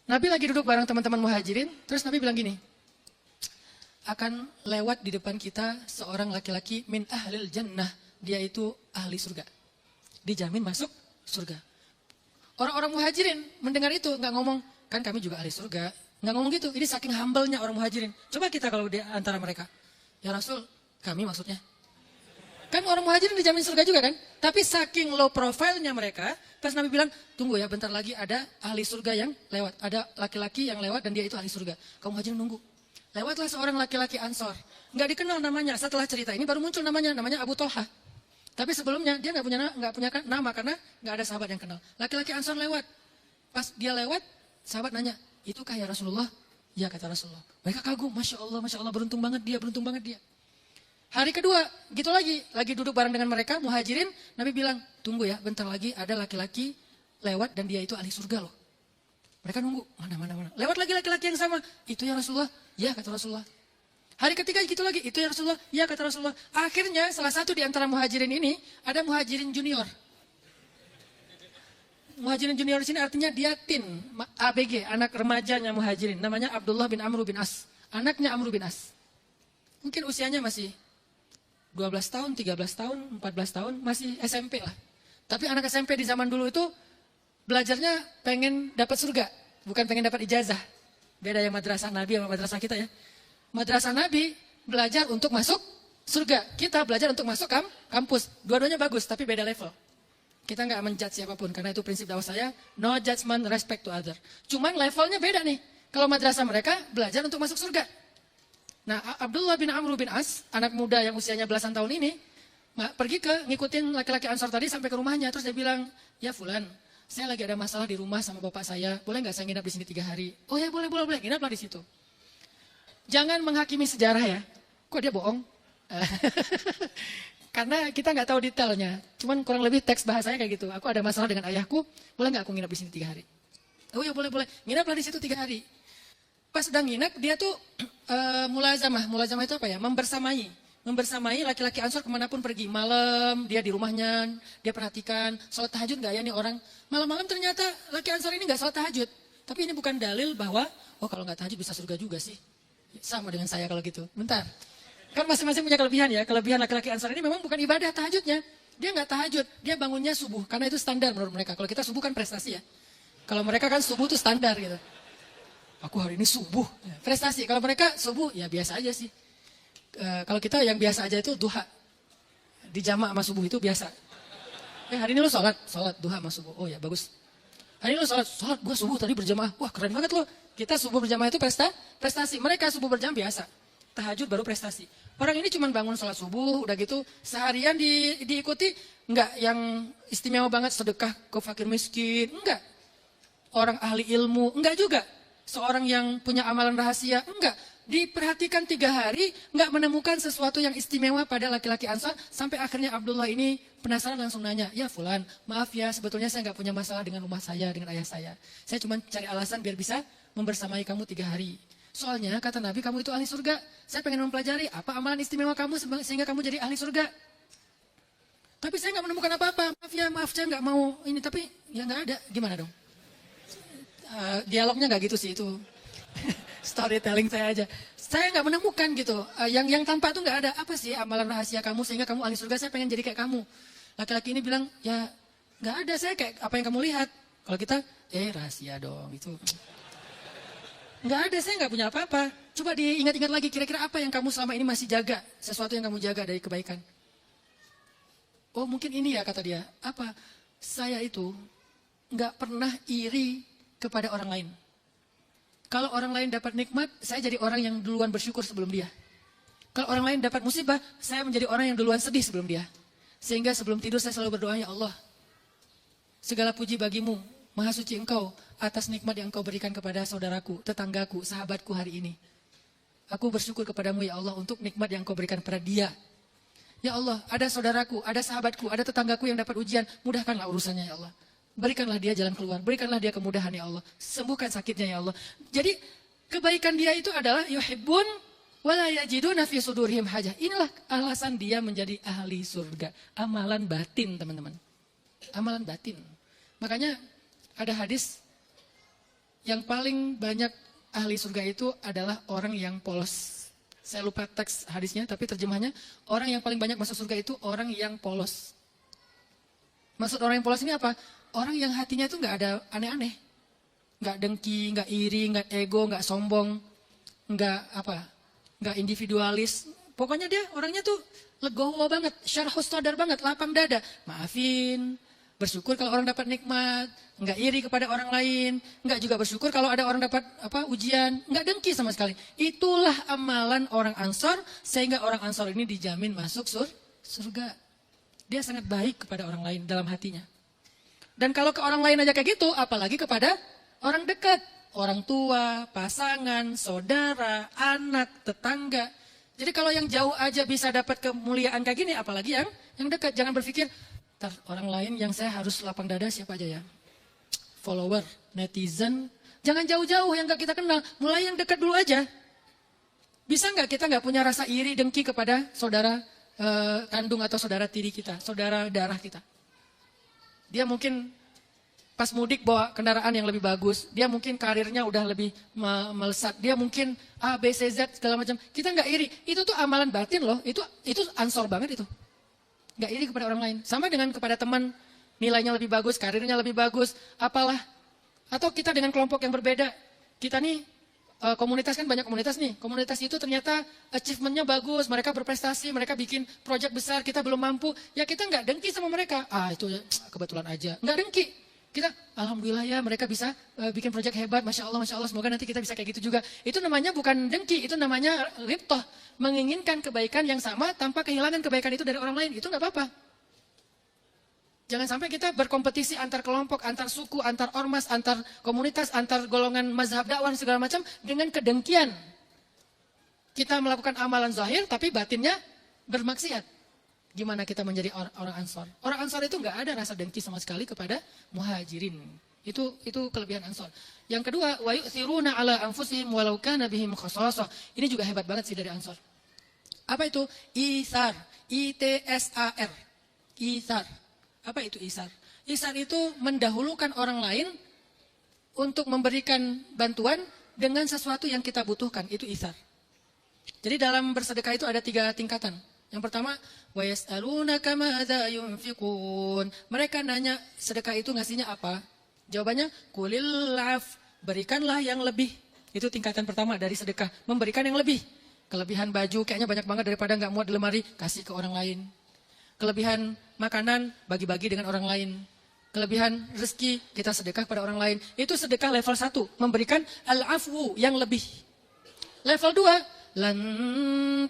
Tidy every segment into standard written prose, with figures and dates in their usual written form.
Nabi lagi duduk bareng teman-teman muhajirin, terus Nabi bilang gini, akan lewat di depan kita seorang laki-laki min ahlil jannah, dia itu ahli surga. Dijamin masuk surga. Orang-orang muhajirin mendengar itu nggak ngomong, kan kami juga ahli surga. Nggak ngomong gitu, ini saking humble-nya orang muhajirin. Coba kita kalau di antara mereka, ya Rasul, kami maksudnya. Kan orang muhajirin dijamin surga juga kan? Tapi saking low profile-nya mereka, pas Nabi bilang, tunggu ya bentar lagi ada ahli surga yang lewat. Ada laki-laki yang lewat dan dia itu ahli surga. Kaum muhajirin nunggu. Lewatlah seorang laki-laki Ansor. Nggak dikenal namanya, setelah cerita ini baru muncul namanya Abu Tolha. Tapi sebelumnya dia nggak punya nama karena nggak ada sahabat yang kenal. Laki-laki Ansor lewat. Pas dia lewat, sahabat nanya, itukah ya Rasulullah? Ya kata Rasulullah. Mereka kagum, Masya Allah, beruntung banget dia. Hari kedua, gitu lagi duduk bareng dengan mereka, muhajirin, Nabi bilang, tunggu ya, bentar lagi ada laki-laki lewat dan dia itu ahli surga loh. Mereka nunggu, mana. Lewat lagi laki-laki yang sama, itu ya Rasulullah, ya kata Rasulullah. Hari ketiga gitu lagi, itu ya Rasulullah, ya kata Rasulullah. Akhirnya salah satu di antara muhajirin ini, ada muhajirin junior. Muhajirin junior di sini artinya dia teen, ABG, anak remajanya muhajirin. Namanya Abdullah bin Amr bin As, anaknya Amr bin As. Mungkin usianya masih 12 tahun, 13 tahun, 14 tahun, masih SMP lah. Tapi anak SMP di zaman dulu itu belajarnya pengen dapat surga, bukan pengen dapat ijazah. Beda yang madrasah Nabi sama madrasah kita ya. Madrasah Nabi belajar untuk masuk surga. Kita belajar untuk masuk kampus. Dua-duanya bagus, tapi beda level. Kita nggak menjudge siapapun, karena itu prinsip dakwah saya, no judgment, respect to other. Cuman levelnya beda nih. Kalau madrasah mereka belajar untuk masuk surga. Nah, Abdullah bin Amr bin As, anak muda yang usianya belasan tahun ini, pergi ke ngikutin laki-laki Ansor tadi sampai ke rumahnya. Terus dia bilang, ya Fulan, saya lagi ada masalah di rumah sama bapak saya. Boleh nggak saya nginap di sini 3 hari? Oh ya boleh. Nginaplah di situ. Jangan menghakimi sejarah ya. Kok dia bohong? Karena kita nggak tahu detailnya. Cuman kurang lebih teks bahasanya kayak gitu. Aku ada masalah dengan ayahku, boleh nggak aku nginap di sini 3 hari? Oh ya boleh. Nginaplah di situ 3 hari. Pas sedang nginap, dia tuh mulazamah. Mulazamah itu apa ya? Membersamai laki-laki Ansor kemanapun pergi. Malam, dia di rumahnya, dia perhatikan, sholat tahajud nggak ya nih orang. Malam-malam ternyata laki Ansor ini nggak sholat tahajud. Tapi ini bukan dalil bahwa, oh kalau nggak tahajud bisa surga juga sih. Sama dengan saya kalau gitu. Bentar. Kan masing-masing punya kelebihan ya. Kelebihan laki-laki Ansor ini memang bukan ibadah tahajudnya. Dia nggak tahajud, dia bangunnya subuh. Karena itu standar menurut mereka. Kalau kita subuh kan prestasi ya. Kalau mereka kan subuh itu standar gitu. Aku hari ini subuh, prestasi. Kalau mereka subuh, ya biasa aja sih. Kalau kita yang biasa aja itu duha. Di jamak sama subuh itu biasa. Hari ini lo sholat duha sama subuh. Oh ya bagus. Hari ini lo sholat gue subuh tadi berjamaah. Wah keren banget lo. Kita subuh berjamaah itu prestasi. Mereka subuh berjamaah biasa. Tahajud baru prestasi. Orang ini cuma bangun sholat subuh, udah gitu seharian diikuti. Enggak yang istimewa banget sedekah ke fakir miskin. Enggak. Orang ahli ilmu. Enggak juga. Seorang yang punya amalan rahasia, enggak. Diperhatikan 3 hari, enggak menemukan sesuatu yang istimewa pada laki-laki Ansar. Sampai akhirnya Abdullah ini penasaran langsung nanya, ya Fulan, maaf ya sebetulnya saya enggak punya masalah dengan rumah saya, dengan ayah saya. Saya cuma cari alasan biar bisa membersamai kamu 3 hari. Soalnya kata Nabi kamu itu ahli surga. Saya pengen mempelajari apa amalan istimewa kamu sehingga kamu jadi ahli surga. Tapi saya enggak menemukan apa-apa. Maaf saya enggak mau ini, tapi ya enggak ada. Gimana dong? Dialognya nggak gitu sih itu storytelling saya aja. Saya nggak menemukan gitu. Yang tanpa itu nggak ada. Apa sih amalan rahasia kamu sehingga kamu ahli surga? Saya pengen jadi kayak kamu. Laki-laki ini bilang ya nggak ada. Saya kayak apa yang kamu lihat. Kalau kita rahasia dong itu. Nggak ada. Saya nggak punya apa-apa. Coba diingat-ingat lagi. Kira-kira apa yang kamu selama ini masih jaga? Sesuatu yang kamu jaga dari kebaikan. Oh mungkin ini ya kata dia. Apa? Saya itu nggak pernah iri kepada orang lain. Kalau orang lain dapat nikmat, saya jadi orang yang duluan bersyukur sebelum dia. Kalau orang lain dapat musibah, saya menjadi orang yang duluan sedih sebelum dia. Sehingga sebelum tidur saya selalu berdoa, ya Allah, segala puji bagimu, maha suci engkau, atas nikmat yang engkau berikan kepada saudaraku, tetanggaku, sahabatku hari ini. Aku bersyukur kepadamu ya Allah untuk nikmat yang engkau berikan kepada dia. Ya Allah, ada saudaraku, ada sahabatku, ada tetanggaku yang dapat ujian, mudahkanlah urusannya ya Allah. Berikanlah dia jalan keluar, berikanlah dia kemudahan ya Allah. Sembuhkan sakitnya ya Allah. Jadi kebaikan dia itu adalah yuhibbun wala yajiduna fi sudurihim hajah. Inilah alasan dia menjadi ahli surga. Amalan batin teman-teman. Amalan batin. Makanya ada hadis Yang paling banyak ahli surga itu adalah orang yang polos. Saya lupa teks hadisnya, tapi terjemahnya, orang yang paling banyak masuk surga itu orang yang polos. Maksud orang yang polos ini apa? Orang yang hatinya itu nggak ada aneh-aneh. Nggak dengki, nggak iri, nggak ego, nggak sombong, nggak individualis. Pokoknya dia orangnya tuh legowo banget, syarhus sadar banget, lapang dada. Maafin, bersyukur kalau orang dapat nikmat, nggak iri kepada orang lain, nggak juga bersyukur kalau ada orang dapat ujian, nggak dengki sama sekali. Itulah amalan orang Ansor, sehingga orang Ansor ini dijamin masuk surga. Dia sangat baik kepada orang lain dalam hatinya. Dan kalau ke orang lain aja kayak gitu, apalagi kepada orang dekat, orang tua, pasangan, saudara, anak, tetangga. Jadi kalau yang jauh aja bisa dapat kemuliaan kayak gini, apalagi yang dekat. Jangan berpikir, orang lain yang saya harus lapang dada siapa aja ya? Follower, netizen. Jangan jauh-jauh yang gak kita kenal, mulai yang dekat dulu aja. Bisa nggak kita nggak punya rasa iri, dengki kepada saudara kandung atau saudara tiri kita, saudara darah kita? Dia mungkin pas mudik bawa kendaraan yang lebih bagus, dia mungkin karirnya udah lebih melesat, dia mungkin A, B, C, Z segala macam. Kita nggak iri, itu tuh amalan batin loh, itu Ansor banget itu. Nggak iri kepada orang lain. Sama dengan kepada teman, nilainya lebih bagus, karirnya lebih bagus, apalah. Atau kita dengan kelompok yang berbeda. Kita nih, komunitas kan banyak komunitas nih. Komunitas itu ternyata achievementnya bagus, mereka berprestasi, mereka bikin proyek besar, kita belum mampu. Ya kita nggak dengki sama mereka. Itu ya, kebetulan aja. Nggak dengki. Kita, alhamdulillah ya mereka bisa bikin proyek hebat, Masya Allah, semoga nanti kita bisa kayak gitu juga. Itu namanya bukan dengki, itu namanya ghibthah. Menginginkan kebaikan yang sama tanpa kehilangan kebaikan itu dari orang lain, itu nggak apa-apa. Jangan sampai kita berkompetisi antar kelompok, antar suku, antar ormas, antar komunitas, antar golongan mazhab dakwah segala macam dengan kedengkian. Kita melakukan amalan zahir tapi batinnya bermaksiat. Gimana kita menjadi orang Ansor? Orang Ansor itu nggak ada rasa dengki sama sekali kepada muhajirin. Itu kelebihan Ansor. Yang kedua, wa yu'thiruna ala anfusihim walau kana bihim khassasah. Ini juga hebat banget sih dari Ansor. Apa itu? Isar. ITSAR. Isar. Apa itu isar? Isar itu mendahulukan orang lain untuk memberikan bantuan dengan sesuatu yang kita butuhkan. Itu isar. Jadi dalam bersedekah itu ada 3 tingkatan. Yang pertama, wa yas'alunaka madza yunfiqun. Mereka nanya sedekah itu ngasihnya apa? Jawabannya, qulil af, berikanlah yang lebih. Itu tingkatan pertama dari sedekah, memberikan yang lebih. Kelebihan baju kayaknya banyak banget daripada nggak muat di lemari, kasih ke orang lain. Kelebihan makanan, bagi-bagi dengan orang lain. Kelebihan rezeki, kita sedekah pada orang lain. Itu sedekah level 1, memberikan al-afwu yang lebih. Level 2, lan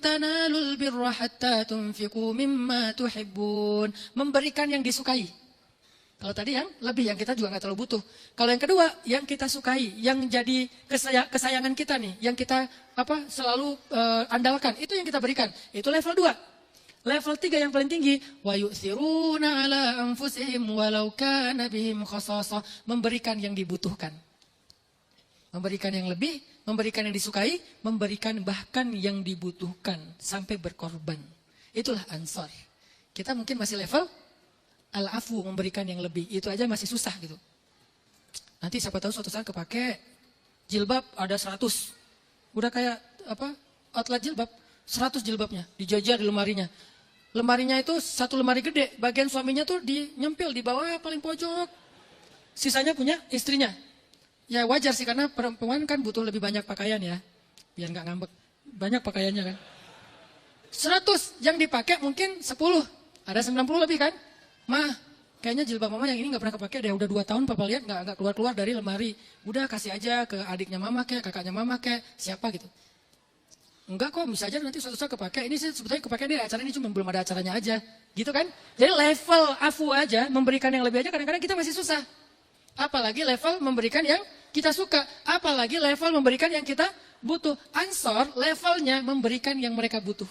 tanalul birra hatta tunfiqu mimma tuhibbun. Memberikan yang disukai. Kalau tadi yang lebih, yang kita juga nggak terlalu butuh. Kalau yang kedua, yang kita sukai, yang jadi kesayangan kita nih, yang kita selalu andalkan, itu yang kita berikan. Itu level 2. Level 3 yang paling tinggi, wa yu'thiruna ala anfusihim walau kana bihim khassasah. Memberikan yang dibutuhkan. Memberikan yang lebih, memberikan yang disukai, memberikan bahkan yang dibutuhkan sampai berkorban. Itulah Ansor. Kita mungkin masih level al-afu, memberikan yang lebih. Itu aja masih susah gitu. Nanti siapa tahu suatu saat kepake jilbab ada 100. Udah kayak outlet jilbab, 100 jilbabnya dijajar di lemarinya. Lemarinya itu 1 lemari gede, bagian suaminya tuh nyempil di bawah paling pojok. Sisanya punya istrinya. Ya wajar sih, karena perempuan kan butuh lebih banyak pakaian ya. Biar nggak ngambek. Banyak pakaiannya kan. 100 yang dipakai mungkin 10. Ada 90 lebih kan. Kayaknya jilbab mama yang ini nggak pernah kepake deh. Udah 2 tahun papa lihat nggak keluar-keluar dari lemari. Udah kasih aja ke adiknya mama kek, kakaknya mama kek, siapa gitu. Enggak kok, bisa aja nanti suatu saat kepake. Ini sih sebetulnya kepake di acara ini, cuma belum ada acaranya aja. Gitu kan. Jadi level afu aja, memberikan yang lebih aja kadang-kadang kita masih susah. Apalagi level memberikan yang kita suka. Apalagi level memberikan yang kita butuh. Ansor levelnya memberikan yang mereka butuh.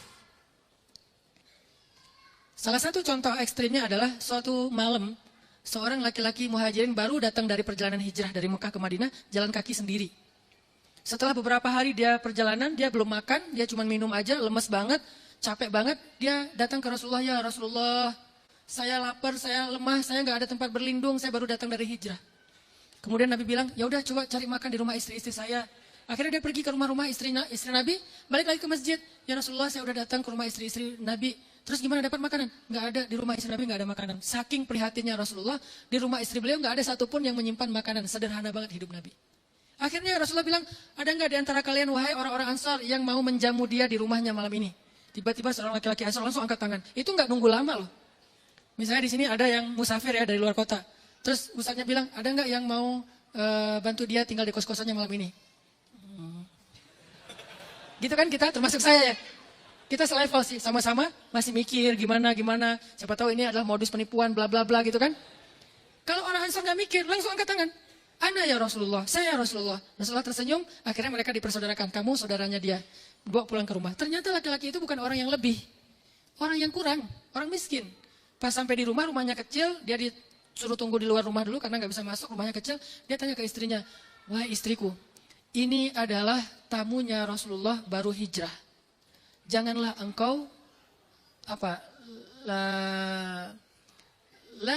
Salah satu contoh ekstrimnya adalah suatu malam, seorang laki-laki muhajirin baru datang dari perjalanan hijrah dari Mekah ke Madinah, jalan kaki sendiri. Setelah beberapa hari dia perjalanan, dia belum makan, dia cuma minum aja, lemes banget, capek banget. Dia datang ke Rasulullah, ya Rasulullah, saya lapar, saya lemah, saya nggak ada tempat berlindung, saya baru datang dari hijrah. Kemudian Nabi bilang, ya udah coba cari makan di rumah istri-istri saya. Akhirnya dia pergi ke rumah-rumah istri Nabi, balik lagi ke masjid. Ya Rasulullah, saya udah datang ke rumah istri-istri Nabi. Terus gimana dapat makanan? Nggak ada, di rumah istri Nabi nggak ada makanan. Saking prihatinnya Rasulullah, di rumah istri beliau nggak ada satupun yang menyimpan makanan. Sederhana banget hidup Nabi. Akhirnya Rasulullah bilang, ada nggak di antara kalian wahai orang-orang Ansar yang mau menjamu dia di rumahnya malam ini? Tiba-tiba seorang laki-laki Ansar langsung angkat tangan. Itu nggak nunggu lama loh. Misalnya di sini ada yang musafir ya dari luar kota. Terus ustadznya bilang, ada nggak yang mau bantu dia tinggal di kos-kosannya malam ini? Gitu kan kita, termasuk saya ya. Kita selevel sih, sama-sama masih mikir gimana. Siapa tahu ini adalah modus penipuan, bla bla bla gitu kan. Kalau orang Ansar nggak mikir, langsung angkat tangan. Ana ya Rasulullah, saya ya Rasulullah. Rasulullah tersenyum, akhirnya mereka dipersaudarakan. Kamu saudaranya dia, bawa pulang ke rumah. Ternyata laki-laki itu bukan orang yang lebih. Orang yang kurang, orang miskin. Pas sampai di rumah, rumahnya kecil, dia disuruh tunggu di luar rumah dulu karena nggak bisa masuk, rumahnya kecil. Dia tanya ke istrinya, wah istriku, ini adalah tamunya Rasulullah baru hijrah. Janganlah engkau, la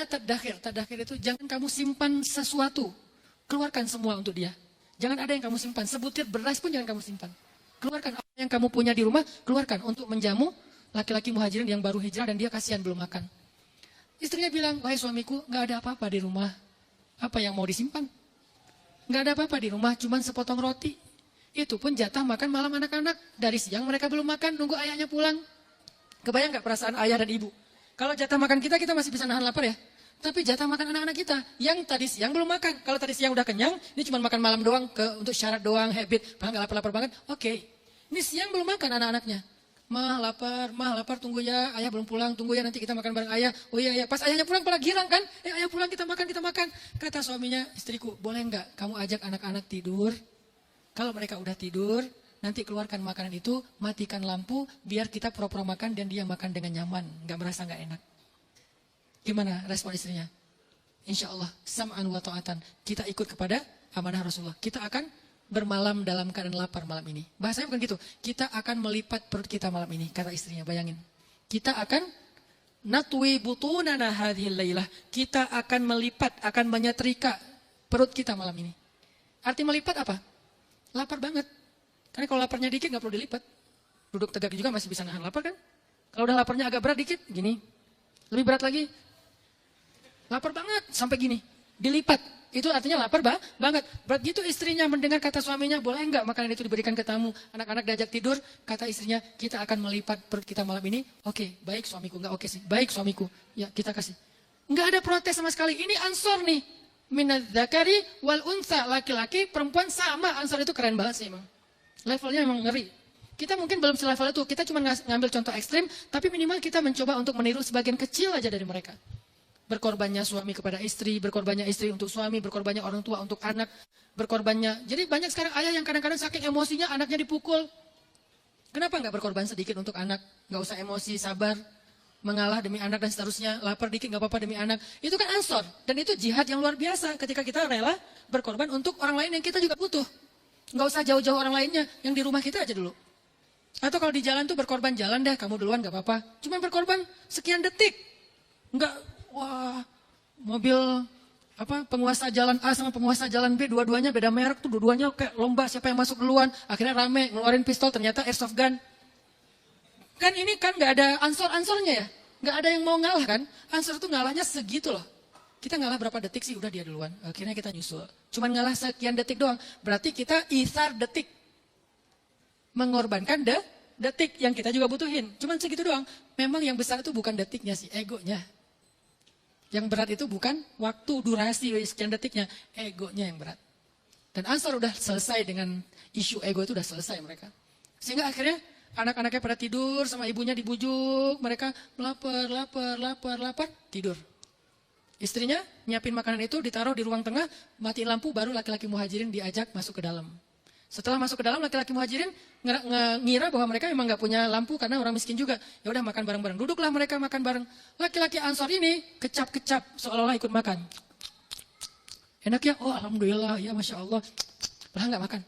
tadakhir itu jangan kamu simpan sesuatu. Keluarkan semua untuk dia. Jangan ada yang kamu simpan. Sebutir beras pun jangan kamu simpan. Keluarkan apa yang kamu punya di rumah, keluarkan untuk menjamu laki-laki muhajirin yang baru hijrah dan dia kasihan belum makan. Istrinya bilang, wahai suamiku, gak ada apa-apa di rumah. Apa yang mau disimpan? Gak ada apa-apa di rumah, cuman sepotong roti. Itu pun jatah makan malam anak-anak. Dari siang mereka belum makan, nunggu ayahnya pulang. Kebayang gak perasaan ayah dan ibu? Kalau jatah makan kita masih bisa nahan lapar ya. Tapi jatah makan anak-anak kita yang tadi siang belum makan. Kalau tadi siang udah kenyang, ini cuma makan malam doang untuk syarat doang, habit. Padahal gak lapar-lapar banget. Oke. Ini siang belum makan anak-anaknya. Mah lapar, tunggu ya. Ayah belum pulang, tunggu ya nanti kita makan bareng ayah. Oh iya, iya. Pas ayahnya pulang pula girang kan. Ayah pulang kita makan. Kata suaminya, istriku, boleh nggak kamu ajak anak-anak tidur? Kalau mereka udah tidur, nanti keluarkan makanan itu, matikan lampu, biar kita pura-pura makan dan dia makan dengan nyaman. Nggak merasa nggak enak. Gimana respon istrinya? Insya Allah, sam'an wa ta'atan. Kita ikut kepada amanah Rasulullah. Kita akan bermalam dalam keadaan lapar malam ini. Bahasanya bukan gitu. Kita akan melipat perut kita malam ini, kata istrinya. Bayangin. Kita akan natwi butunana hadhil lailah. Kita akan melipat, akan menyetrika perut kita malam ini. Arti melipat apa? Lapar banget. Karena kalau laparnya dikit nggak perlu dilipat. Duduk tegak juga masih bisa nahan lapar kan? Kalau udah laparnya agak berat dikit, gini. Lebih berat lagi. Lapar banget sampai gini. Dilipat. Itu artinya lapar banget. Berat gitu istrinya mendengar kata suaminya, boleh enggak makanan itu diberikan ke tamu? Anak-anak diajak tidur, kata istrinya, kita akan melipat perut kita malam ini. Oke, baik suamiku. Enggak oke sih. Baik suamiku. Ya, kita kasih. Enggak ada protes sama sekali. Ini Ansor nih. Minadzakari wal unsa. Laki-laki, perempuan sama. Ansor itu keren banget sih emang. Levelnya emang ngeri. Kita mungkin belum selevel itu. Kita cuma ngambil contoh ekstrim, tapi minimal kita mencoba untuk meniru sebagian kecil aja dari mereka. Berkorbannya suami kepada istri, berkorbannya istri untuk suami, berkorbannya orang tua untuk anak, berkorbannya. Jadi banyak sekarang ayah yang kadang-kadang saking emosinya anaknya dipukul. Kenapa nggak berkorban sedikit untuk anak? Nggak usah emosi, sabar, mengalah demi anak dan seterusnya. Lapar dikit nggak apa-apa demi anak. Itu kan ansor. Dan itu jihad yang luar biasa ketika kita rela berkorban untuk orang lain yang kita juga butuh. Nggak usah jauh-jauh orang lainnya, yang di rumah kita aja dulu. Atau kalau di jalan tuh berkorban jalan deh, kamu duluan nggak apa-apa. Cuma berkorban sekian detik. Nggak. Wah, mobil penguasa jalan A sama penguasa jalan B, dua-duanya beda merek tuh, dua-duanya kayak lomba siapa yang masuk duluan. Akhirnya rame, ngeluarin pistol, ternyata airsoft gun. Kan ini kan nggak ada ansor-ansornya ya, nggak ada yang mau ngalah kan. Ansor tuh ngalahnya segitu loh. Kita ngalah berapa detik sih, udah dia duluan. Akhirnya kita nyusul. Cuman ngalah sekian detik doang. Berarti kita isar detik. Mengorbankan detik yang kita juga butuhin. Cuman segitu doang. Memang yang besar itu bukan detiknya sih, egonya. Yang berat itu bukan waktu, durasi, sekian detiknya. Egonya yang berat. Dan Ansar udah selesai dengan isu ego itu, udah selesai mereka. Sehingga akhirnya anak-anaknya pada tidur, sama ibunya dibujuk. Mereka lapar, tidur. Istrinya nyiapin makanan itu, ditaruh di ruang tengah, matiin lampu, baru laki-laki muhajirin diajak masuk ke dalam. Setelah masuk ke dalam, laki-laki muhajirin ngira bahwa mereka memang nggak punya lampu karena orang miskin juga. Ya udah makan bareng-bareng. Duduklah mereka makan bareng. Laki-laki Ansor ini kecap-kecap seolah-olah ikut makan. Enak ya? Oh alhamdulillah, ya masya Allah. Padahal nggak makan,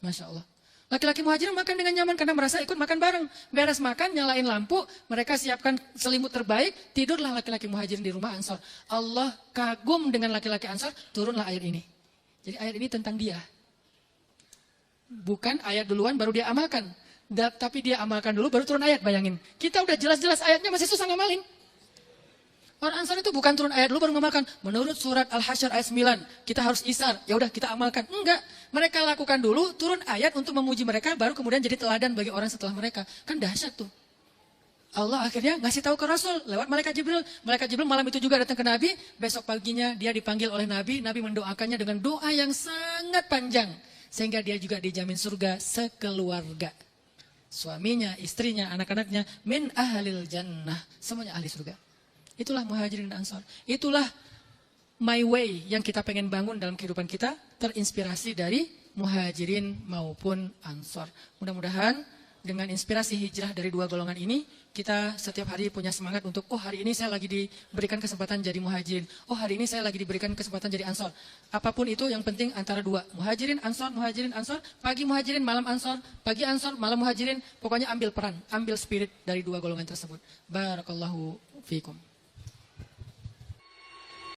masya Allah. Laki-laki muhajirin makan dengan nyaman karena merasa ikut makan bareng. Beres makan, nyalain lampu, mereka siapkan selimut terbaik, tidurlah laki-laki muhajirin di rumah Ansor. Allah kagum dengan laki-laki Ansor, turunlah air ini. Jadi ayat ini tentang dia. Bukan ayat duluan baru dia amalkan. Tapi dia amalkan dulu baru turun ayat, bayangin. Kita udah jelas-jelas ayatnya masih susah ngamalin. Orang Ansar itu bukan turun ayat dulu baru mengamalkan. Menurut surat Al-Hasyr ayat 9, kita harus isar. Ya udah kita amalkan. Enggak. Mereka lakukan dulu, turun ayat untuk memuji mereka, baru kemudian jadi teladan bagi orang setelah mereka. Kan dahsyat tuh. Allah akhirnya ngasih tahu ke Rasul lewat malaikat Jibril. Malaikat Jibril malam itu juga datang ke Nabi. Besok paginya dia dipanggil oleh Nabi. Nabi mendoakannya dengan doa yang sangat panjang. Sehingga dia juga dijamin surga sekeluarga. Suaminya, istrinya, anak-anaknya min ahlil jannah. Semuanya ahli surga. Itulah Muhajirin dan Ansor. Itulah my way yang kita pengen bangun dalam kehidupan kita. Terinspirasi dari Muhajirin maupun Ansor. Mudah-mudahan dengan inspirasi hijrah dari dua golongan ini, kita setiap hari punya semangat untuk, oh hari ini saya lagi diberikan kesempatan jadi Muhajirin. Oh hari ini saya lagi diberikan kesempatan jadi Ansor. Apapun itu yang penting antara dua. Muhajirin, Ansor, pagi Muhajirin, malam Ansor, pagi Ansor, malam Muhajirin. Pokoknya ambil peran, ambil spirit dari dua golongan tersebut. Barakallahu fiikum.